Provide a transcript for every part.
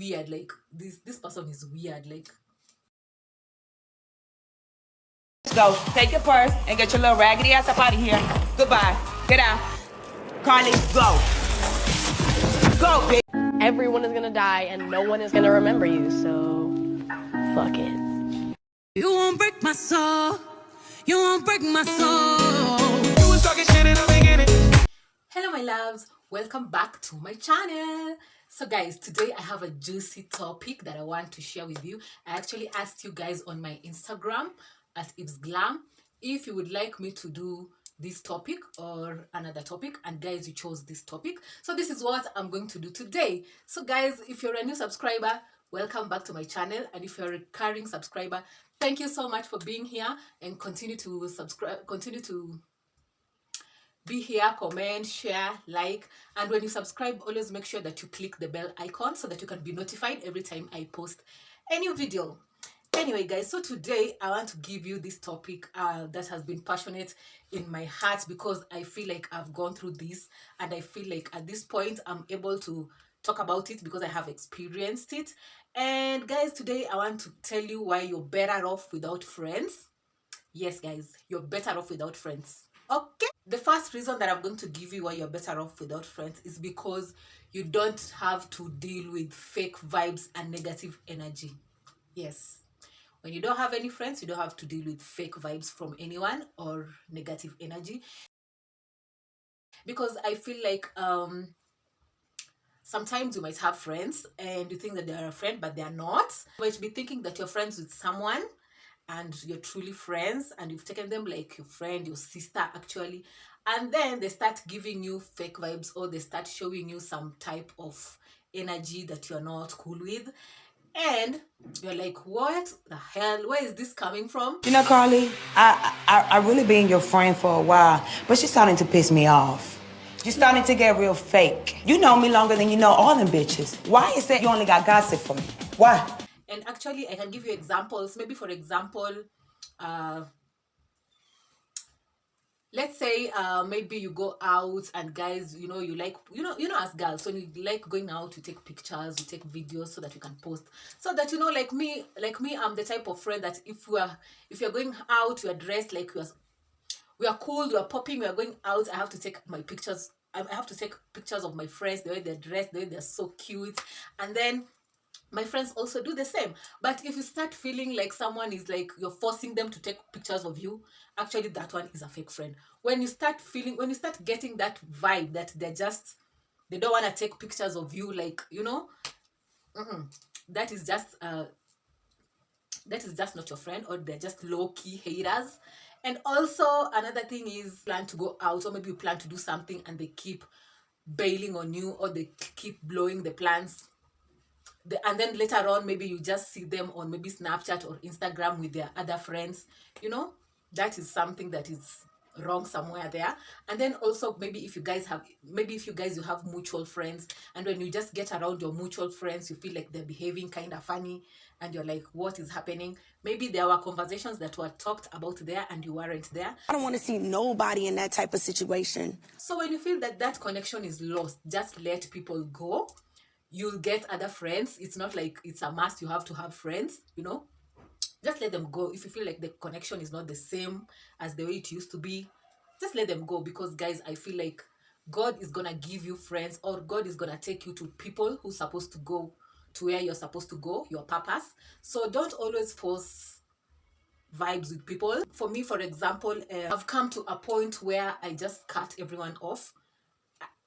weird. Like this person is weird. Like, let's go. Take your purse and get your little raggedy ass up out of here. Goodbye. Get out. Carly, go. Go, bitch. Everyone is gonna die and no one is gonna remember you, so fuck it. You won't break my soul. You won't break my soul. You was talking shit in the beginning. hello my loves, welcome back to my channel. So guys, today I have a juicy topic that I want to share with you. I actually asked you guys on my Instagram at ipsglam if you would like me to do this topic or another topic, and guys, you chose this topic, so this is what I'm going to do today. So guys, if you're a new subscriber, welcome back to my channel, and if you're a recurring subscriber, thank you so much for being here, and continue to subscribe, continue to be here, comment, share, like, and when you subscribe, always make sure that you click the bell icon so that you can be notified every time I post a new video. Anyway guys, so today I want to give you this topic that has been passionate in my heart, because I feel like I've gone through this, and I feel like at this point I'm able to talk about it because I have experienced it. And guys, today I want to tell you why you're better off without friends. Yes guys, you're better off without friends. Okay, the first reason that I'm going to give you why you're better off without friends is because you don't have to deal with fake vibes and negative energy. Yes, when you don't have any friends, you don't have to deal with fake vibes from anyone or negative energy. Because I feel like sometimes you might have friends and you think that they are a friend, but they are not. You might be thinking that you're friends with someone and you're truly friends, and you've taken them like your friend, your sister actually, and then they start giving you fake vibes, or they start showing you some type of energy that you're not cool with, and you're like, what the hell, where is this coming from? You know, Carly, I really been your friend for a while, but she's starting to piss me off. You're starting to get real fake. You know me longer than you know all them bitches. Why is that you only got gossip for me? Why? And actually I can give you examples. Maybe for example, let's say maybe you go out, and guys, you know, you like, you know as girls, when you like going out, you take pictures, you take videos so that you can post, so that, you know, like me, I'm the type of friend that if you're going out, you're dressed like we are cool, we are popping, we are going out, I have to take my pictures. I have to take pictures of my friends, the way they're dressed, the way they're so cute, and then my friends also do the same. But if you start feeling like someone is like, you're forcing them to take pictures of you, actually that one is a fake friend. When you start getting that vibe that they don't want to take pictures of you, like, you know, that is just not your friend, or they're just low-key haters. And also another thing is, plan to go out, or maybe you plan to do something and they keep bailing on you, or they keep blowing the plans. And then later on, maybe you just see them on maybe Snapchat or Instagram with their other friends. You know, that is something that is wrong somewhere there. And then also, maybe if you guys you have mutual friends, and when you just get around your mutual friends, you feel like they're behaving kind of funny, and you're like, what is happening? Maybe there were conversations that were talked about there and you weren't there. I don't want to see nobody in that type of situation. So when you feel that that connection is lost, just let people go. You'll get other friends. It's not like it's a must, you have to have friends, you know. Just let them go. If you feel like the connection is not the same as the way it used to be, just let them go. Because guys, I feel like God is gonna give you friends, or God is gonna take you to people who's supposed to go to where you're supposed to go, your purpose. So don't always force vibes with people. For me, for example, I've come to a point where I just cut everyone off.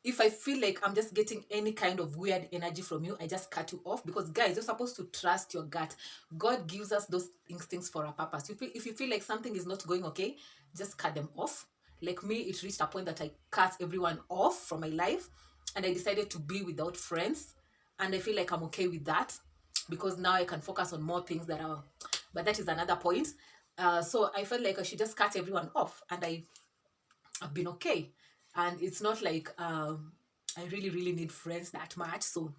If I feel like I'm just getting any kind of weird energy from you, I just cut you off. Because guys, you're supposed to trust your gut. God gives us those instincts for a purpose. If you feel like something is not going okay, just cut them off. Like me, it reached a point that I cut everyone off from my life, and I decided to be without friends, and I feel like I'm okay with that, because now I can focus on more things that are, but that is another point. So I felt like I should just cut everyone off, and I've been okay. And it's not like I really need friends that much, so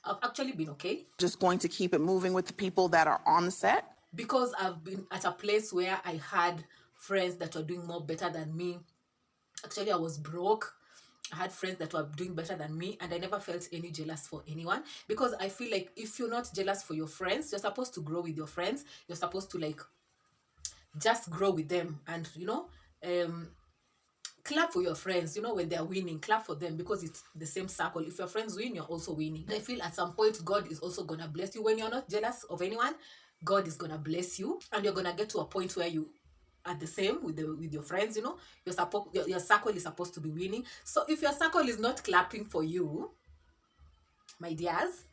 I've actually been okay. Just going to keep it moving with the people that are on the set. Because I've been at a place where I had friends that were doing more better than me. Actually, I was broke. I had friends that were doing better than me, and I never felt any jealous for anyone, because I feel like if you're not jealous for your friends, you're supposed to grow with your friends. You're supposed to like just grow with them, and um clap for your friends, when they're winning, clap for them, because it's the same circle. If your friends win, you're also winning. I feel at some point God is also gonna bless you. When you're not jealous of anyone, God is gonna bless you, and you're gonna get to a point where you are the same with your friends. Your circle is supposed to be winning. So if your circle is not clapping for you, my dears,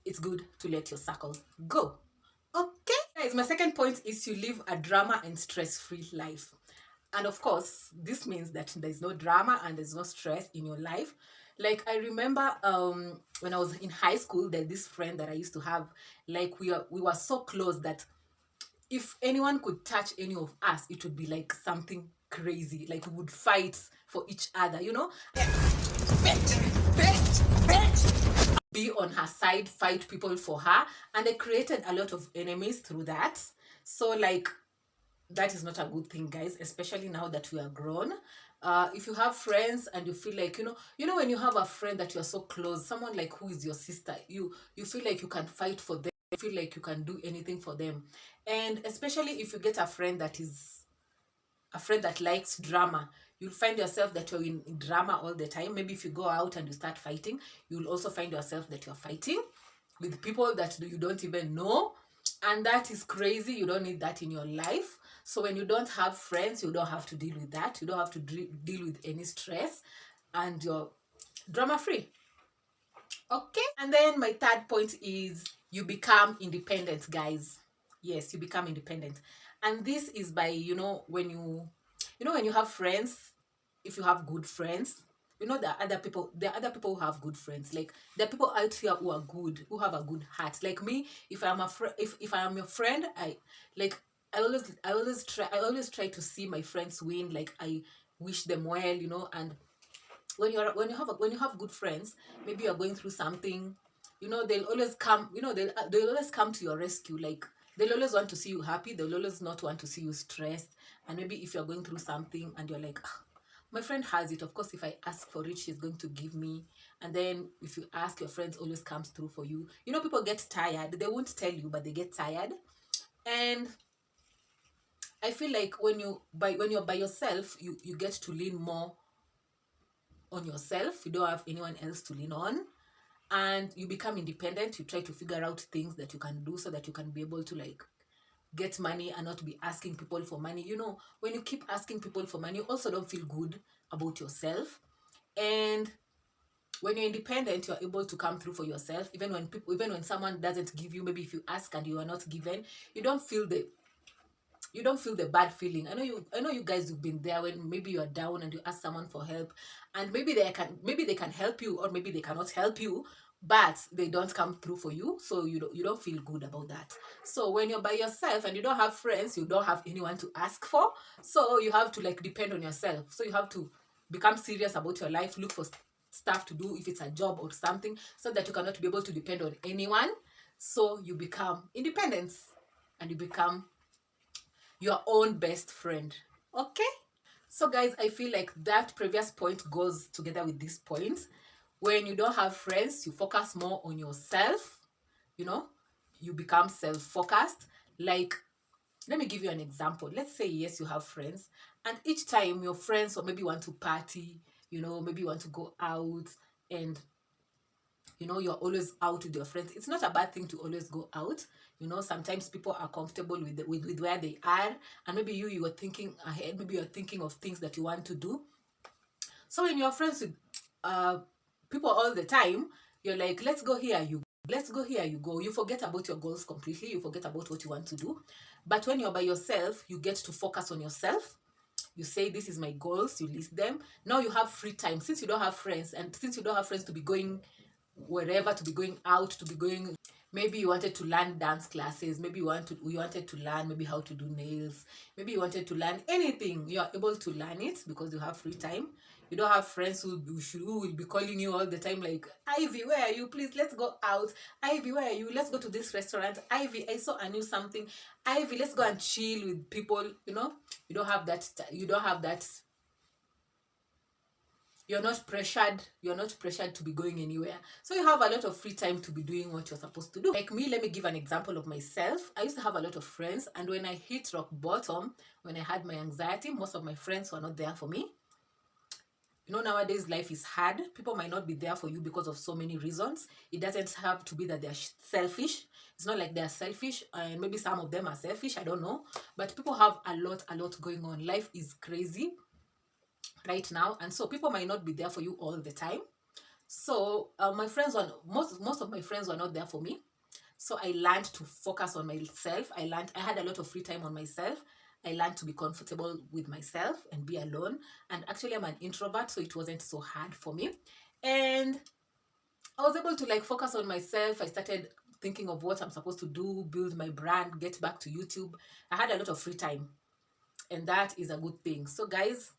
it's good to let your circle go. Okay, guys, my second point is you live a drama and stress-free life. And of course, this means that there's no drama and there's no stress in your life. Like, I remember when I was in high school, there's this friend that I used to have. Like, we were so close that if anyone could touch any of us, it would be like something crazy. Like, we would fight for each other, be on her side, fight people for her. And I created a lot of enemies through that. So like, that is not a good thing, guys, especially now that we are grown. If you have friends and you feel like, when you have a friend that you are so close, someone like who is your sister, you feel like you can fight for them, you feel like you can do anything for them. And especially if you get a friend that likes drama, you'll find yourself that you're in drama all the time. Maybe if you go out and you start fighting, you'll also find yourself that you're fighting with people that you don't even know. And that is crazy. You don't need that in your life. So when you don't have friends, you don't have to deal with that. You don't have to deal with any stress, and you're drama free. Okay. And then my third point is you become independent, guys. Yes, you become independent. And this is by, when you have friends, if you have good friends, there are other people who have good friends. Like, there are people out here who are good, who have a good heart. Like me, if I'm a friend, if I am your friend, I always try to see my friends win. Like, I wish them well. And when you have good friends, maybe you're going through something, they'll always come, they'll always come to your rescue. Like, they'll always want to see you happy, they'll always not want to see you stressed. And maybe if you're going through something and you're like, my friend has it, of course if I ask for it, she's going to give me. And then if you ask, your friends always comes through for you. People get tired, they won't tell you, but they get tired. And I feel like when you're by yourself, you get to lean more on yourself. You don't have anyone else to lean on, and you become independent. You try to figure out things that you can do so that you can be able to like get money and not be asking people for money. When you keep asking people for money, you also don't feel good about yourself. And when you're independent, you're able to come through for yourself. Even when someone doesn't give you, maybe if you ask and you are not given, you don't feel the bad feeling. I know you guys have been there, when maybe you are down and you ask someone for help, and maybe they can help you, or maybe they cannot help you, but they don't come through for you, so you don't feel good about that. So when you're by yourself and you don't have friends, you don't have anyone to ask for, so you have to like depend on yourself. So you have to become serious about your life, look for stuff to do, if it's a job or something, so that you cannot be able to depend on anyone. So you become independent, and you become your own best friend. Okay? So guys, I feel like that previous point goes together with this point. When you don't have friends, you focus more on yourself. You become self-focused. Like, let me give you an example. Let's say, yes, you have friends, and each time your friends or maybe want to party, maybe you want to go out, and you're always out with your friends. It's not a bad thing to always go out. Sometimes people are comfortable with where they are, and maybe you were thinking ahead, maybe you're thinking of things that you want to do. So when you're friends with people all the time, you're like, let's go here, you go. You forget about your goals completely, you forget about what you want to do. But when you're by yourself, you get to focus on yourself. You say, this is my goals, you list them. Now you have free time, since you don't have friends, and since you don't have friends to be going wherever, to be going out, to be going, maybe you wanted to learn dance classes, maybe you wanted to learn maybe how to do nails, maybe you wanted to learn anything, you are able to learn it because you have free time. You don't have friends who will be calling you all the time, like, Ivy, where are you, please, let's go out. Ivy, where are you, let's go to this restaurant. Ivy, I saw a new something. Ivy, let's go and chill with people. You don't have that you're not pressured to be going anywhere, so you have a lot of free time to be doing what you're supposed to do. Like me, let me give an example of myself. I used to have a lot of friends, and when I hit rock bottom, when I had my anxiety, most of my friends were not there for me. Nowadays life is hard. People might not be there for you because of so many reasons. It doesn't have to be that they're selfish. It's not like they're selfish, and maybe some of them are selfish, I don't know, but people have a lot going on. Life is crazy right now, and so people might not be there for you all the time. So my friends were most of my friends were not there for me. So I learned to focus on myself. I had a lot of free time on myself. I learned to be comfortable with myself and be alone. And actually I'm an introvert, so it wasn't so hard for me. And I was able to like focus on myself. I started thinking of what I'm supposed to do, build my brand, get back to YouTube. I had a lot of free time, and that is a good thing. So guys,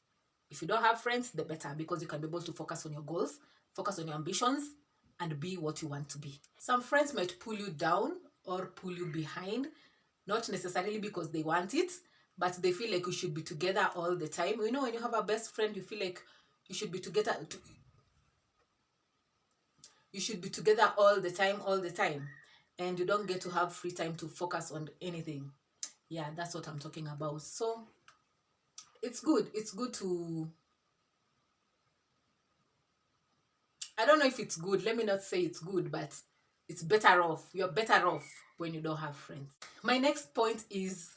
if you don't have friends, the better, because you can be able to focus on your goals, focus on your ambitions, and be what you want to be. Some friends might pull you down or pull you behind, not necessarily because they want it, but they feel like you should be together all the time. When you have a best friend, you feel like you should be together. You should be together all the time, and you don't get to have free time to focus on anything. Yeah, that's what I'm talking about. So it's good. It's good to, I don't know if it's good. Let me not say it's good, but it's better off. You're better off when you don't have friends. My next point is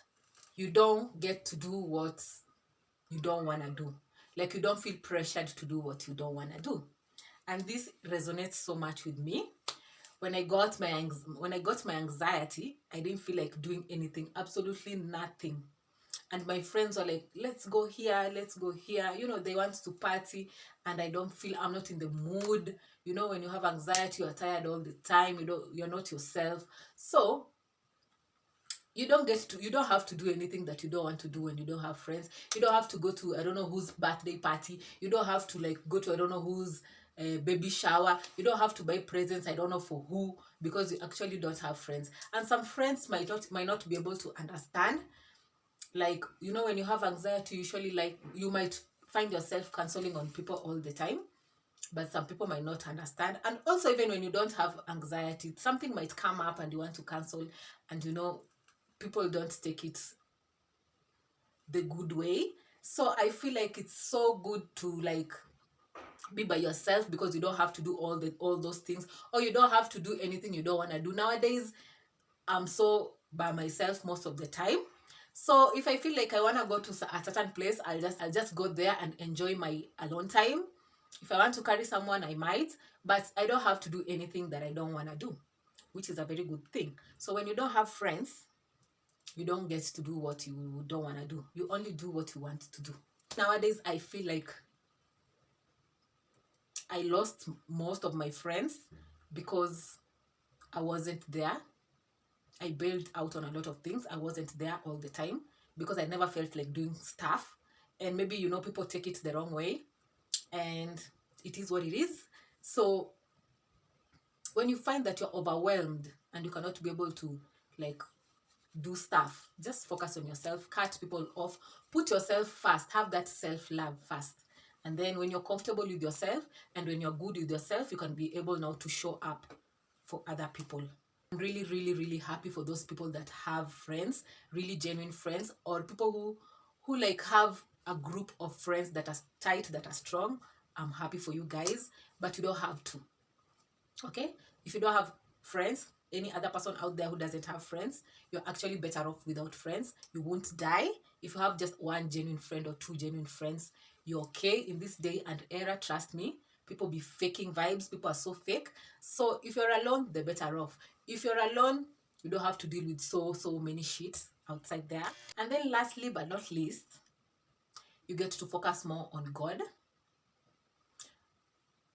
you don't get to do what you don't want to do. Like you don't feel pressured to do what you don't want to do. And this resonates so much with me. When I got my anxiety, I didn't feel like doing anything, absolutely nothing. And my friends were like, let's go here, let's go here. They want to party, and I'm not in the mood. When you have anxiety, you're tired all the time, you're not yourself. So you don't have to do anything that you don't want to do when you don't have friends. You don't have to go to I don't know whose birthday party. You don't have to like go to I don't know whose baby shower. You don't have to buy presents I don't know for who, because you actually don't have friends. And some friends might not be able to understand. Like when you have anxiety, usually like you might find yourself canceling on people all the time, but some people might not understand. And also, even when you don't have anxiety, something might come up and you want to cancel, and people don't take it the good way. So I feel like it's so good to like be by yourself, because you don't have to do all those things, or you don't have to do anything you don't want to do. Nowadays I'm so by myself most of the time. So if I feel like I want to go to a certain place, I'll just go there and enjoy my alone time. If I want to carry someone, I might, but I don't have to do anything that I don't want to do, which is a very good thing. So when you don't have friends, you don't get to do what you don't want to do. You only do what you want to do. Nowadays I feel like I lost most of my friends because I wasn't there. I bailed out on a lot of things. I wasn't there all the time because I never felt like doing stuff. And maybe, people take it the wrong way, and it is what it is. So when you find that you're overwhelmed and you cannot be able to like do stuff, just focus on yourself, cut people off, put yourself first, have that self-love first. And then when you're comfortable with yourself and when you're good with yourself, you can be able now to show up for other people. I'm really, really, really happy for those people that have friends, really genuine friends, or people who like have a group of friends that are tight, that are strong. I'm happy for you guys, but you don't have to. Okay? If you don't have friends, any other person out there who doesn't have friends, you're actually better off without friends. You won't die. If you have just one genuine friend or two genuine friends, you're okay. In this day and era, trust me, people be faking vibes. People are so fake. So if you're alone, the better off. If you're alone, you don't have to deal with so many shit outside there. And then lastly but not least, you get to focus more on God.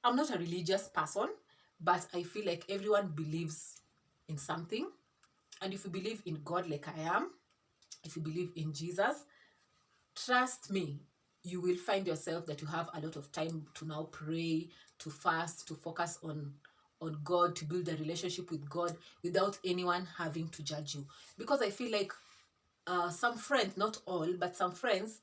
I'm not a religious person, but I feel like everyone believes in something. And if you believe in God like I am, if you believe in Jesus, trust me, you will find yourself that you have a lot of time to now pray, to fast, to focus on God, to build a relationship with God without anyone having to judge you. Because I feel like some friends, not all, but some friends,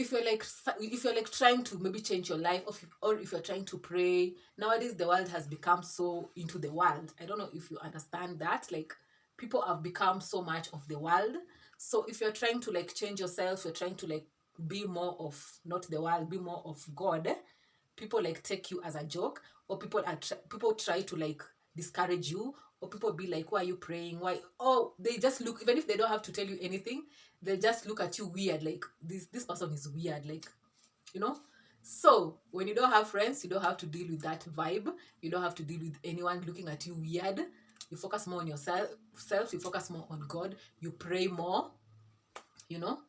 if you're like trying to maybe change your life, or if you're trying to pray. Nowadays the world has become so into the world. I don't know if you understand that. Like, people have become so much of the world. So if you're trying to like change yourself, you're trying to like be more of not the world, be more of God, people like take you as a joke, or people try to like discourage you, or people be like, why are you praying? Why? Oh, they just look, even if they don't have to tell you anything, they just look at you weird, like this person is weird, like, you know. So when you don't have friends, you don't have to deal with that vibe. You don't have to deal with anyone looking at you weird. You focus more on yourself, you focus more on God, you pray more, you know.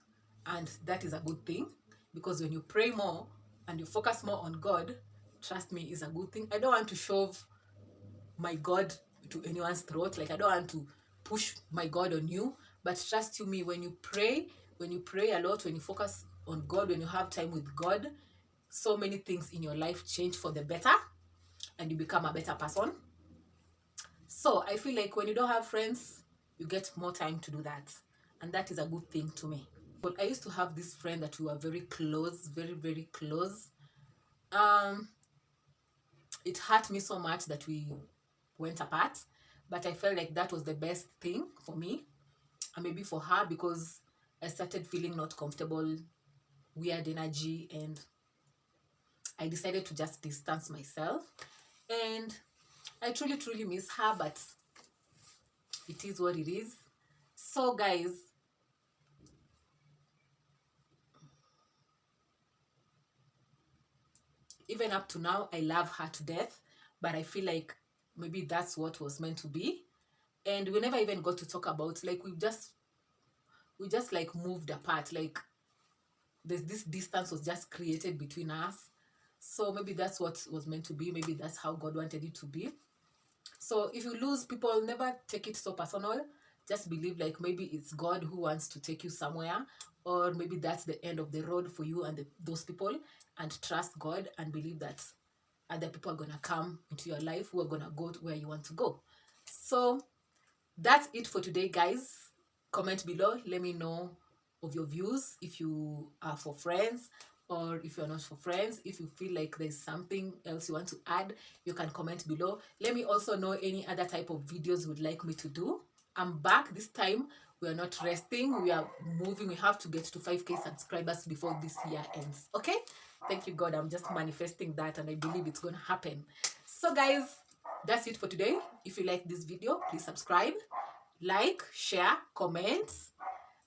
And that is a good thing, because when you pray more and you focus more on God, trust me, is a good thing. I don't want to shove my God to anyone's throat. Like, I don't want to push my God on you, but trust you me, when you pray a lot, when you focus on God, when you have time with God, so many things in your life change for the better, and you become a better person. So I feel like when you don't have friends, you get more time to do that, and that is a good thing to me. But I used to have this friend that we were very close, very, very close. It hurt me so much that we went apart, but I felt like that was the best thing for me, and maybe for her, because I started feeling not comfortable, weird energy, and I decided to just distance myself. And I truly, truly miss her, but it is what it is. So guys, even up to now, I love her to death, but I feel like maybe that's what was meant to be. And we never even got to talk about, like, we just like moved apart. Like, this distance was just created between us. So maybe that's what was meant to be. Maybe that's how God wanted it to be. So if you lose people, never take it so personal. Just believe like maybe it's God who wants to take you somewhere, or maybe that's the end of the road for you and those people. And trust God and believe that other people are gonna come into your life who are gonna go to where you want to go. So that's it for today, guys. Comment below, let me know of your views, if you are for friends or if you're not for friends. If you feel like there's something else you want to add, you can comment below. Let me also know any other type of videos you would like me to do. I'm back this time. We are not resting, we are moving. We have to get to 5K subscribers before this year ends. Okay, thank you God, I'm just manifesting that, and I believe it's gonna happen. So guys, that's it for today. If you like this video, please subscribe, like, share, comment,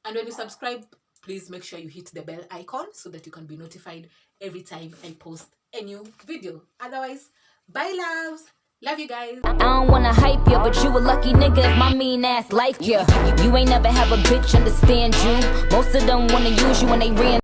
and when you subscribe, please make sure you hit the bell icon so that you can be notified every time I post a new video. Otherwise, bye loves, love you guys. I don't wanna hype you, but you a lucky nigga if my mean ass like you. You ain't never have a bitch understand you. Most of them wanna use you when they ran.